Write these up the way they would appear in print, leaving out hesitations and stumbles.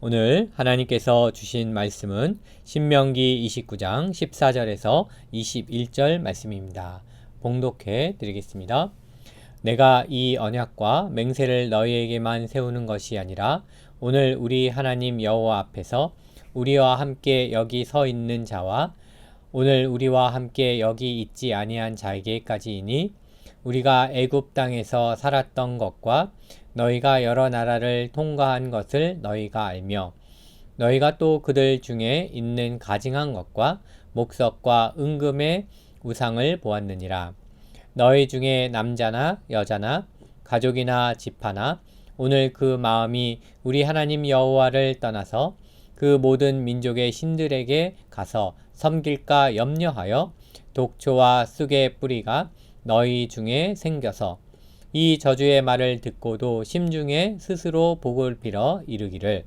오늘 하나님께서 주신 말씀은 신명기 29장 14절에서 21절 말씀입니다. 봉독해 드리겠습니다. 내가 이 언약과 맹세를 너희에게만 세우는 것이 아니라 오늘 우리 하나님 여호와 앞에서 우리와 함께 여기 서 있는 자와 오늘 우리와 함께 여기 있지 아니한 자에게까지이니 우리가 애굽 땅에서 살았던 것과 너희가 여러 나라를 통과한 것을 너희가 알며 너희가 또 그들 중에 있는 가증한 것과 목석과 은금의 우상을 보았느니라. 너희 중에 남자나 여자나 가족이나 지파나 오늘 그 마음이 우리 하나님 여호와를 떠나서 그 모든 민족의 신들에게 가서 섬길까 염려하여 독초와 쑥의 뿌리가 너희 중에 생겨서 이 저주의 말을 듣고도 심중에 스스로 복을 빌어 이르기를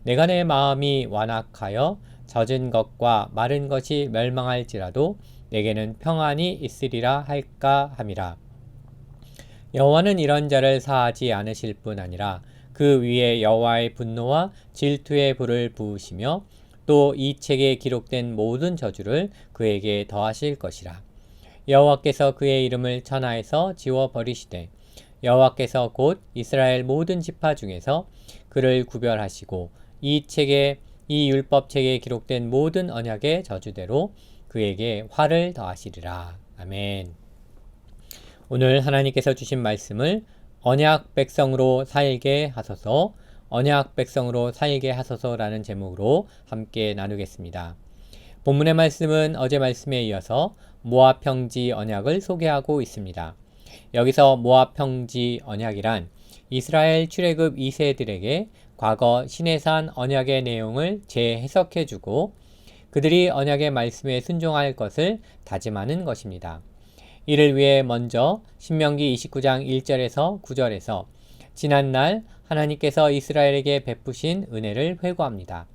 내가 내 마음이 완악하여 젖은 것과 마른 것이 멸망할지라도 내게는 평안이 있으리라 할까 함이라. 여호와는 이런 자를 사하지 않으실 뿐 아니라 그 위에 여호와의 분노와 질투의 불을 부으시며 또 이 책에 기록된 모든 저주를 그에게 더하실 것이라. 여호와께서 그의 이름을 천하에서 지워버리시되 여호와께서 곧 이스라엘 모든 지파 중에서 그를 구별하시고 이 책에 이 율법책에 기록된 모든 언약의 저주대로 그에게 화를 더하시리라. 아멘. 오늘 하나님께서 주신 말씀을 언약 백성으로 살게 하소서, 언약 백성으로 살게 하소서라는 제목으로 함께 나누겠습니다. 본문의 말씀은 어제 말씀에 이어서 모압 평지 언약을 소개하고 있습니다. 여기서 모압 평지 언약이란 이스라엘 출애굽 2세들에게 과거 시내산 언약의 내용을 재해석해주고 그들이 언약의 말씀에 순종할 것을 다짐하는 것입니다. 이를 위해 먼저 신명기 29장 1절에서 9절에서 지난날 하나님께서 이스라엘에게 베푸신 은혜를 회고합니다.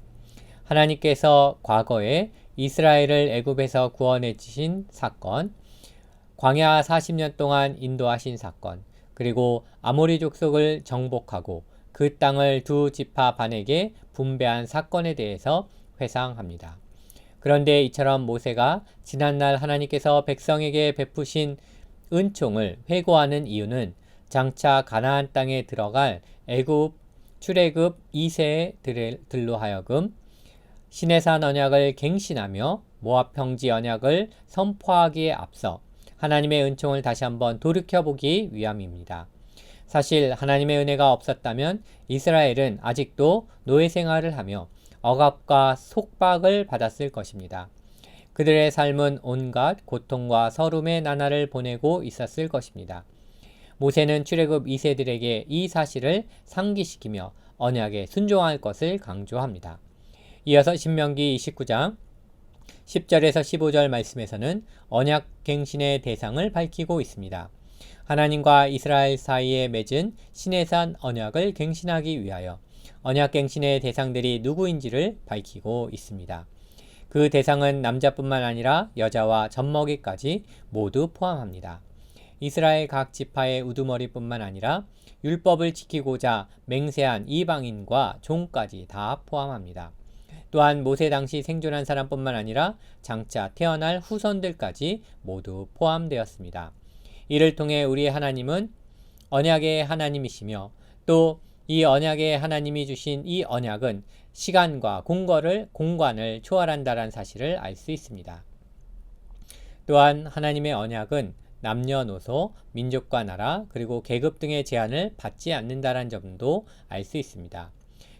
하나님께서 과거에 이스라엘을 애굽에서 구원해 주신 사건, 광야 40년 동안 인도하신 사건, 그리고 아모리 족속을 정복하고 그 땅을 두 지파 반에게 분배한 사건에 대해서 회상합니다. 그런데 이처럼 모세가 지난날 하나님께서 백성에게 베푸신 은총을 회고하는 이유는 장차 가나안 땅에 들어갈 애굽 출애굽 2세들로 하여금 시내산 언약을 갱신하며 모압 평지 언약을 선포하기에 앞서 하나님의 은총을 다시 한번 돌이켜보기 위함입니다. 사실 하나님의 은혜가 없었다면 이스라엘은 아직도 노예 생활을 하며 억압과 속박을 받았을 것입니다. 그들의 삶은 온갖 고통과 서름의 나날을 보내고 있었을 것입니다. 모세는 출애굽 2세들에게 이 사실을 상기시키며 언약에 순종할 것을 강조합니다. 이어서 신명기 29장 10절에서 15절 말씀에서는 언약 갱신의 대상을 밝히고 있습니다. 하나님과 이스라엘 사이에 맺은 시내산 언약을 갱신하기 위하여 언약 갱신의 대상들이 누구인지를 밝히고 있습니다. 그 대상은 남자뿐만 아니라 여자와 젖먹이까지 모두 포함합니다. 이스라엘 각 지파의 우두머리뿐만 아니라 율법을 지키고자 맹세한 이방인과 종까지 다 포함합니다. 또한 모세 당시 생존한 사람뿐만 아니라 장차 태어날 후손들까지 모두 포함되었습니다. 이를 통해 우리 하나님은 언약의 하나님이시며 또 이 언약의 하나님이 주신 이 언약은 시간과 공간을 초월한다는 사실을 알 수 있습니다. 또한 하나님의 언약은 남녀노소, 민족과 나라, 그리고 계급 등의 제한을 받지 않는다는 점도 알 수 있습니다.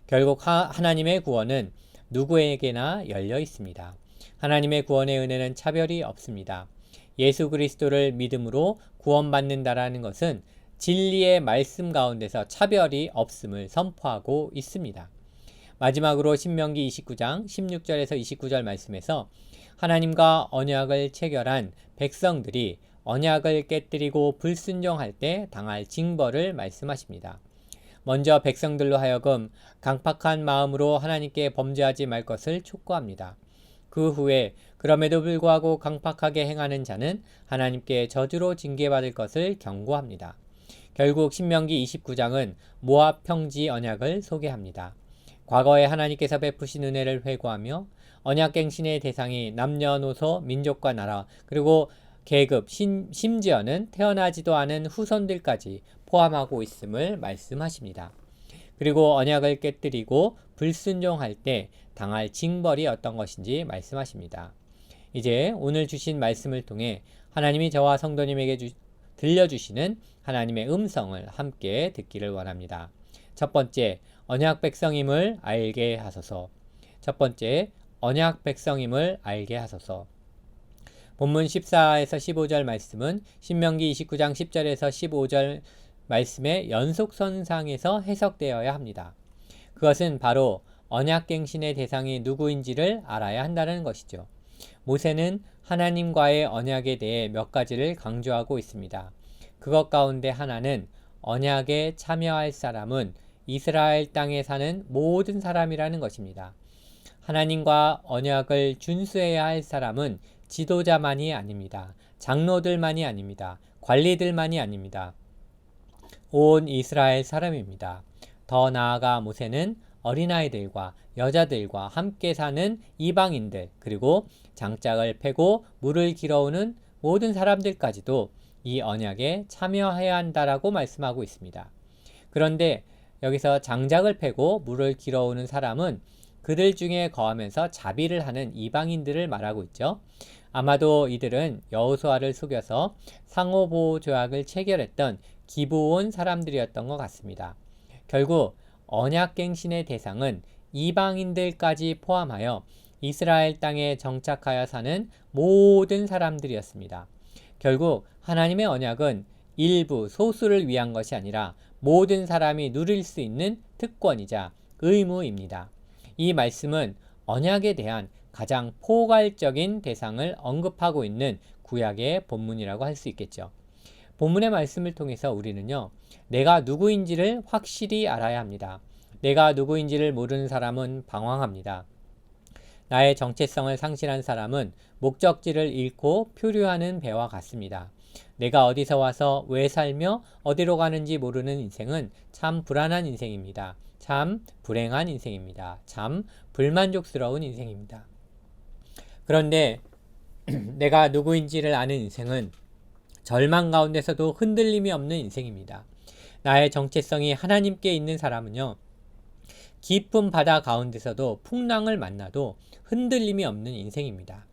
결국 하나님의 구원은 누구에게나 열려 있습니다. 하나님의 구원의 은혜는 차별이 없습니다. 예수 그리스도를 믿음으로 구원받는다라는 것은 진리의 말씀 가운데서 차별이 없음을 선포하고 있습니다. 마지막으로 신명기 29장 16절에서 29절 말씀에서 하나님과 언약을 체결한 백성들이 언약을 깨뜨리고 불순종할 때 당할 징벌을 말씀하십니다. 먼저 백성들로 하여금 강팍한 마음으로 하나님께 범죄하지 말 것을 촉구합니다. 그 후에 그럼에도 불구하고 강팍하게 행하는 자는 하나님께 저주로 징계받을 것을 경고합니다. 결국 신명기 29장은 모압 평지 언약을 소개합니다. 과거에 하나님께서 베푸신 은혜를 회고하며 언약갱신의 대상이 남녀노소, 민족과 나라, 그리고 계급, 심지어는 태어나지도 않은 후손들까지 포함하고 있음을 말씀하십니다. 그리고 언약을 깨뜨리고 불순종할 때 당할 징벌이 어떤 것인지 말씀하십니다. 이제 오늘 주신 말씀을 통해 하나님이 저와 성도님에게 들려주시는 하나님의 음성을 함께 듣기를 원합니다. 첫 번째, 언약 백성임을 알게 하소서. 첫 번째, 언약 백성임을 알게 하소서. 본문 14에서 15절 말씀은 신명기 29장 10절에서 15절 말씀의 연속선상에서 해석되어야 합니다. 그것은 바로 언약갱신의 대상이 누구인지를 알아야 한다는 것이죠. 모세는 하나님과의 언약에 대해 몇 가지를 강조하고 있습니다. 그것 가운데 하나는 언약에 참여할 사람은 이스라엘 땅에 사는 모든 사람이라는 것입니다. 하나님과 언약을 준수해야 할 사람은 지도자만이 아닙니다. 장로들만이 아닙니다. 관리들만이 아닙니다. 온 이스라엘 사람입니다. 더 나아가 모세는 어린아이들과 여자들과 함께 사는 이방인들, 그리고 장작을 패고 물을 길어오는 모든 사람들까지도 이 언약에 참여해야 한다라고 말씀하고 있습니다. 그런데 여기서 장작을 패고 물을 길어오는 사람은 그들 중에 거하면서 자비를 하는 이방인들을 말하고 있죠. 아마도 이들은 여호수아를 속여서 상호보호 조약을 체결했던 기브온 사람들이었던 것 같습니다. 결국 언약갱신의 대상은 이방인들까지 포함하여 이스라엘 땅에 정착하여 사는 모든 사람들이었습니다. 결국 하나님의 언약은 일부 소수를 위한 것이 아니라 모든 사람이 누릴 수 있는 특권이자 의무입니다. 이 말씀은 언약에 대한 가장 포괄적인 대상을 언급하고 있는 구약의 본문이라고 할 수 있겠죠. 본문의 말씀을 통해서 우리는요, 내가 누구인지를 확실히 알아야 합니다. 내가 누구인지를 모르는 사람은 방황합니다. 나의 정체성을 상실한 사람은 목적지를 잃고 표류하는 배와 같습니다. 내가 어디서 와서 왜 살며 어디로 가는지 모르는 인생은 참 불안한 인생입니다. 참 불행한 인생입니다. 참 불만족스러운 인생입니다. 그런데 내가 누구인지를 아는 인생은 절망 가운데서도 흔들림이 없는 인생입니다. 나의 정체성이 하나님께 있는 사람은요, 깊은 바다 가운데서도 풍랑을 만나도 흔들림이 없는 인생입니다.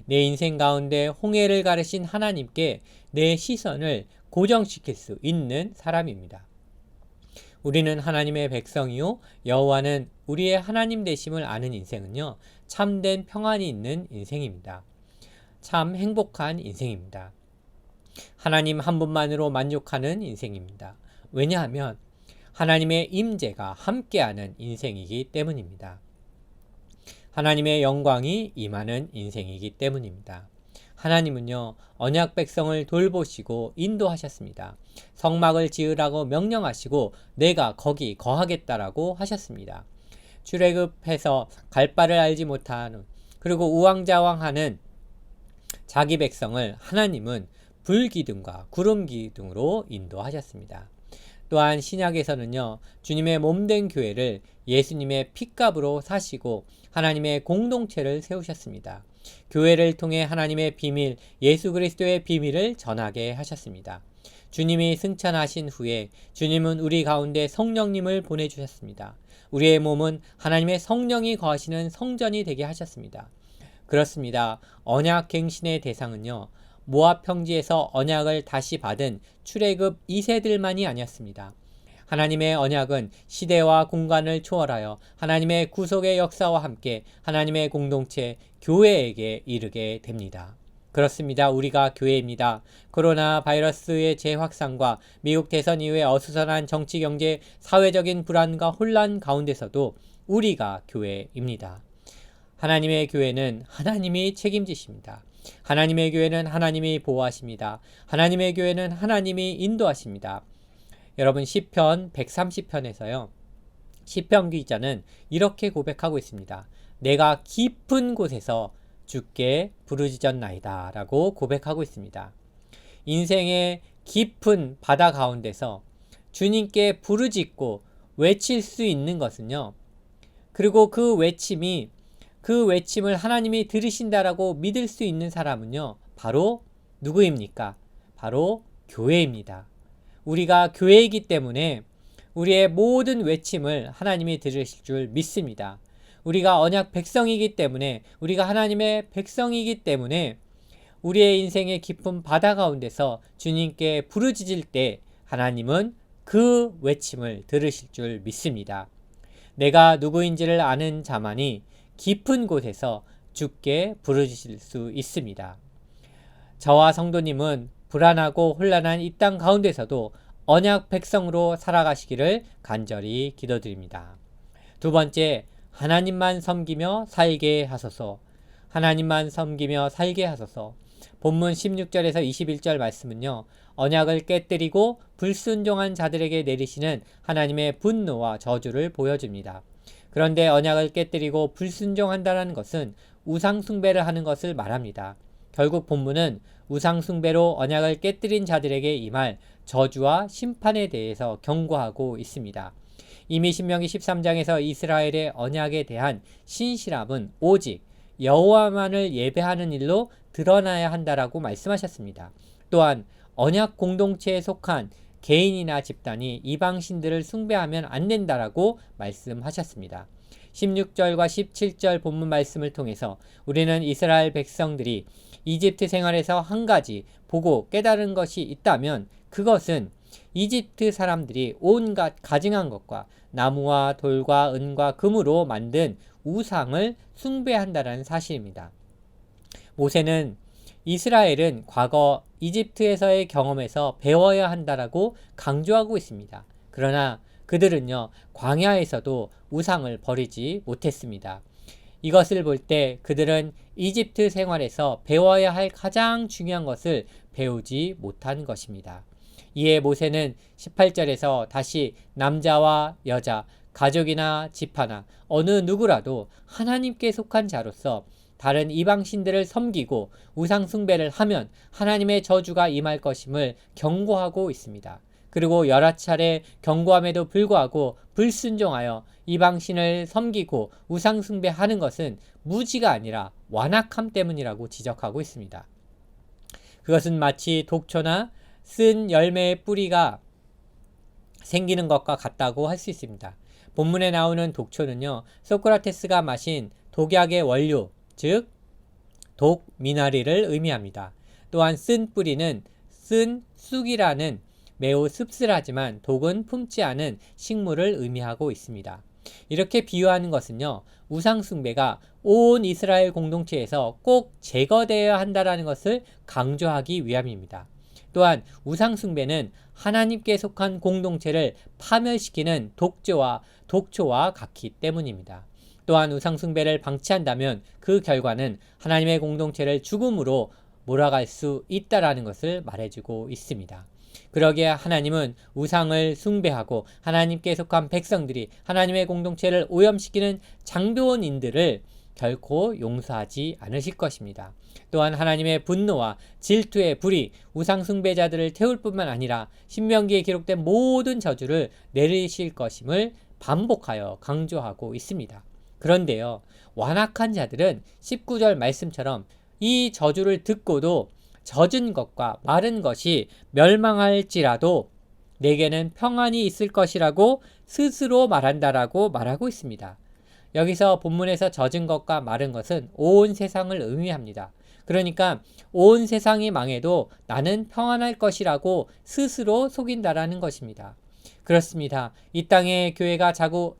내 인생 가운데 홍해를 가르신 하나님께 내 시선을 고정시킬 수 있는 사람입니다. 우리는 하나님의 백성이요, 여호와는 우리의 하나님 되심을 아는 인생은요, 참된 평안이 있는 인생입니다. 참 행복한 인생입니다. 하나님 한 분만으로 만족하는 인생입니다. 왜냐하면 하나님의 임재가 함께하는 인생이기 때문입니다. 하나님의 영광이 임하는 인생이기 때문입니다. 하나님은요, 언약 백성을 돌보시고 인도하셨습니다. 성막을 지으라고 명령하시고 내가 거기 거하겠다라고 하셨습니다. 출애굽해서 갈 바를 알지 못하는, 그리고 우왕좌왕하는 자기 백성을 하나님은 불기둥과 구름기둥으로 인도하셨습니다. 또한 신약에서는요, 주님의 몸된 교회를 예수님의 핏값으로 사시고 하나님의 공동체를 세우셨습니다. 교회를 통해 하나님의 비밀, 예수 그리스도의 비밀을 전하게 하셨습니다. 주님이 승천하신 후에 주님은 우리 가운데 성령님을 보내주셨습니다. 우리의 몸은 하나님의 성령이 거하시는 성전이 되게 하셨습니다. 그렇습니다. 언약 갱신의 대상은요, 모압 평지에서 언약을 다시 받은 출애굽 2세들만이 아니었습니다. 하나님의 언약은 시대와 공간을 초월하여 하나님의 구속의 역사와 함께 하나님의 공동체, 교회에게 이르게 됩니다. 그렇습니다. 우리가 교회입니다. 코로나 바이러스의 재확산과 미국 대선 이후의 어수선한 정치, 경제, 사회적인 불안과 혼란 가운데서도 우리가 교회입니다. 하나님의 교회는 하나님이 책임지십니다. 하나님의 교회는 하나님이 보호하십니다. 하나님의 교회는 하나님이 인도하십니다. 여러분, 시편 130편에서요, 시편 기자는 이렇게 고백하고 있습니다. 내가 깊은 곳에서 주께 부르짖었나이다 라고 고백하고 있습니다. 인생의 깊은 바다 가운데서 주님께 부르짖고 외칠 수 있는 것은요, 그리고 그 외침을 하나님이 들으신다라고 믿을 수 있는 사람은요, 바로 누구입니까? 바로 교회입니다. 우리가 교회이기 때문에 우리의 모든 외침을 하나님이 들으실 줄 믿습니다. 우리가 언약 백성이기 때문에, 우리가 하나님의 백성이기 때문에 우리의 인생의 깊은 바다 가운데서 주님께 부르짖을 때 하나님은 그 외침을 들으실 줄 믿습니다. 내가 누구인지를 아는 자만이 깊은 곳에서 주께 부르짖을 수 있습니다. 저와 성도님은 불안하고 혼란한 이 땅 가운데서도 언약 백성으로 살아가시기를 간절히 기도드립니다. 두 번째, 하나님만 섬기며 살게 하소서. 하나님만 섬기며 살게 하소서. 본문 16절에서 21절 말씀은요, 언약을 깨뜨리고 불순종한 자들에게 내리시는 하나님의 분노와 저주를 보여줍니다. 그런데 언약을 깨뜨리고 불순종한다는 것은 우상숭배를 하는 것을 말합니다. 결국 본문은 우상숭배로 언약을 깨뜨린 자들에게 임할 저주와 심판에 대해서 경고하고 있습니다. 이미 신명기 13장에서 이스라엘의 언약에 대한 신실함은 오직 여호와만을 예배하는 일로 드러나야 한다라고 말씀하셨습니다. 또한 언약 공동체에 속한 개인이나 집단이 이방신들을 숭배하면 안 된다라고 말씀하셨습니다. 16절과 17절 본문 말씀을 통해서 우리는 이스라엘 백성들이 이집트 생활에서 한 가지 보고 깨달은 것이 있다면 그것은 이집트 사람들이 온갖 가증한 것과 나무와 돌과 은과 금으로 만든 우상을 숭배한다는 사실입니다. 모세는 이스라엘은 과거 이집트에서의 경험에서 배워야 한다라고 강조하고 있습니다. 그러나 그들은요, 광야에서도 우상을 버리지 못했습니다. 이것을 볼 때 그들은 이집트 생활에서 배워야 할 가장 중요한 것을 배우지 못한 것입니다. 이에 모세는 18절에서 다시 남자와 여자, 가족이나 집하나 어느 누구라도 하나님께 속한 자로서 다른 이방신들을 섬기고 우상숭배를 하면 하나님의 저주가 임할 것임을 경고하고 있습니다. 그리고 여러 차례 경고함에도 불구하고 불순종하여 이방신을 섬기고 우상숭배하는 것은 무지가 아니라 완악함 때문이라고 지적하고 있습니다. 그것은 마치 독초나 쓴 열매의 뿌리가 생기는 것과 같다고 할 수 있습니다. 본문에 나오는 독초는요, 소크라테스가 마신 독약의 원료, 즉 독미나리를 의미합니다. 또한 쓴 뿌리는 쓴 쑥이라는 매우 씁쓸하지만 독은 품지 않은 식물을 의미하고 있습니다. 이렇게 비유하는 것은요, 우상숭배가 온 이스라엘 공동체에서 꼭 제거되어야 한다는 것을 강조하기 위함입니다. 또한 우상숭배는 하나님께 속한 공동체를 파멸시키는 독초와 같기 때문입니다. 또한 우상숭배를 방치한다면 그 결과는 하나님의 공동체를 죽음으로 몰아갈 수 있다라는 것을 말해주고 있습니다. 그러기에 하나님은 우상을 숭배하고 하나님께 속한 백성들이 하나님의 공동체를 오염시키는 장도원인들을 결코 용서하지 않으실 것입니다. 또한 하나님의 분노와 질투의 불이 우상숭배자들을 태울 뿐만 아니라 신명기에 기록된 모든 저주를 내리실 것임을 반복하여 강조하고 있습니다. 그런데요, 완악한 자들은 19절 말씀처럼 이 저주를 듣고도 젖은 것과 마른 것이 멸망할지라도 내게는 평안이 있을 것이라고 스스로 말한다라고 말하고 있습니다. 여기서 본문에서 젖은 것과 마른 것은 온 세상을 의미합니다. 그러니까 온 세상이 망해도 나는 평안할 것이라고 스스로 속인다라는 것입니다. 그렇습니다. 이 땅의 교회가 자꾸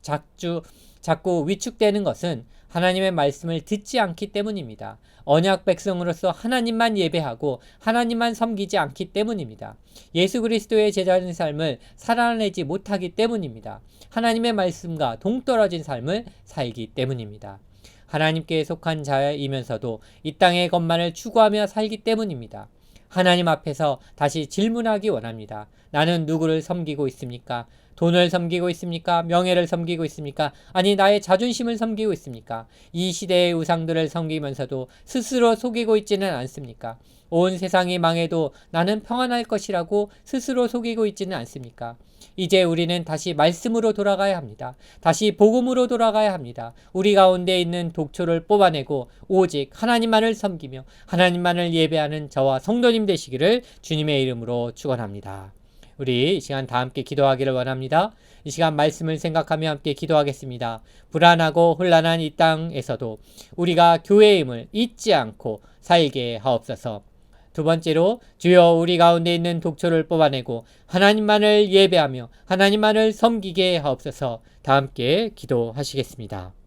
위축되는 것은 하나님의 말씀을 듣지 않기 때문입니다. 언약 백성으로서 하나님만 예배하고 하나님만 섬기지 않기 때문입니다. 예수 그리스도의 제자된 삶을 살아내지 못하기 때문입니다. 하나님의 말씀과 동떨어진 삶을 살기 때문입니다. 하나님께 속한 자이면서도 이 땅의 것만을 추구하며 살기 때문입니다. 하나님 앞에서 다시 질문하기 원합니다. 나는 누구를 섬기고 있습니까? 돈을 섬기고 있습니까? 명예를 섬기고 있습니까? 아니, 나의 자존심을 섬기고 있습니까? 이 시대의 우상들을 섬기면서도 스스로 속이고 있지는 않습니까? 온 세상이 망해도 나는 평안할 것이라고 스스로 속이고 있지는 않습니까? 이제 우리는 다시 말씀으로 돌아가야 합니다. 다시 복음으로 돌아가야 합니다. 우리 가운데 있는 독초를 뽑아내고 오직 하나님만을 섬기며 하나님만을 예배하는 저와 성도님 되시기를 주님의 이름으로 축원합니다. 우리 이 시간 다 함께 기도하기를 원합니다. 이 시간 말씀을 생각하며 함께 기도하겠습니다. 불안하고 혼란한 이 땅에서도 우리가 교회임을 잊지 않고 살게 하옵소서. 두 번째로 주여 우리 가운데 있는 독초를 뽑아내고 하나님만을 예배하며 하나님만을 섬기게 하옵소서. 다 함께 기도하시겠습니다.